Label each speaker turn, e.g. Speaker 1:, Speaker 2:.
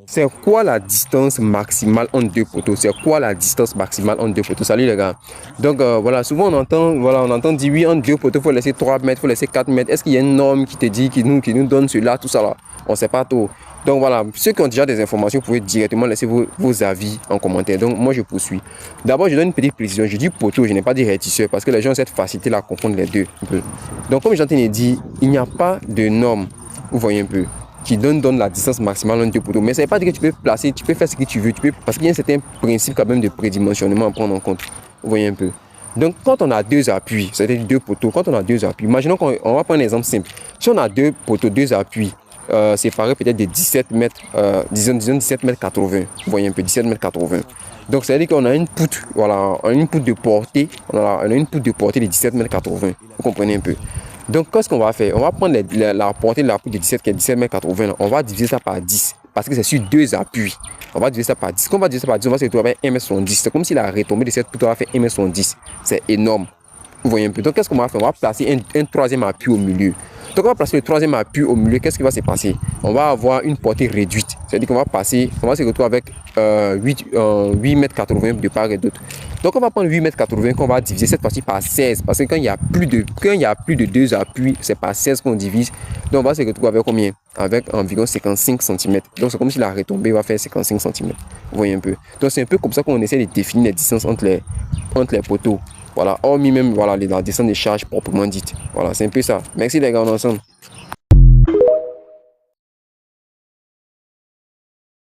Speaker 1: C'est quoi la distance maximale entre deux poteaux? C'est quoi la distance maximale entre deux poteaux? Salut les gars. Donc voilà, souvent on entend dire oui, entre deux poteaux, il faut laisser 3 mètres, il faut laisser 4 mètres. Est-ce qu'il y a une norme qui te dit, qui nous donne cela, tout ça là? On ne sait pas tout. Donc voilà, ceux qui ont déjà des informations, vous pouvez directement laisser vos avis en commentaire. Donc moi je poursuis. D'abord, je donne une petite précision. Je dis poteau, je n'ai pas dit rétisseur parce que les gens ont cette facilité à confondre les deux. Donc comme j'entends dire, il n'y a pas de norme, vous voyez un peu, qui donne la distance maximale entre deux poteaux. Mais ça ne veut pas dire que tu peux placer, tu peux faire ce que tu veux, parce qu'il y a un certain principe quand même de prédimensionnement à prendre en compte. Vous voyez un peu. Donc quand on a deux appuis, c'est-à-dire deux poteaux, quand on a deux appuis, imaginons qu'on va prendre un exemple simple. Si on a deux poteaux, deux appuis, séparés peut-être de 17 mètres, disons 17 mètres 80, vous voyez un peu, 17 mètres 80. Donc ça veut dire qu'on a une poutre, voilà, une poutre de portée, on a une poutre de portée de 17 mètres 80, vous comprenez un peu. Donc, qu'est-ce qu'on va faire? On va prendre la portée de la poutre de 17 qui est 17 mètres 80. On va diviser ça par 10 parce que c'est sur deux appuis. On va diviser ça par 10. Quand on va diviser ça par 10, on va se retrouver avec 1,70 m. C'est comme si la retombée de cette poutre va faire 1,70 m. C'est énorme. Vous voyez un peu. Donc, qu'est-ce qu'on va faire? On va placer un troisième appui au milieu. Donc, on va placer le troisième appui au milieu. Qu'est-ce qui va se passer? On va avoir une portée réduite. C'est-à-dire qu'on va se retrouver avec 8,80 m de part et d'autre. Donc, on va prendre 8,80 m qu'on va diviser cette fois-ci par 16. Parce que quand il y a plus de deux appuis, c'est par 16 qu'on divise. Donc, on va se retrouver avec combien? Avec environ 55 cm. Donc, c'est comme si la retombée va faire 55 cm. Vous voyez un peu. Donc, c'est un peu comme ça qu'on essaie de définir les distances entre les poteaux. Voilà, hormis même voilà, la descente des charges proprement dite. Voilà, c'est un peu ça. Merci les gars, on est ensemble.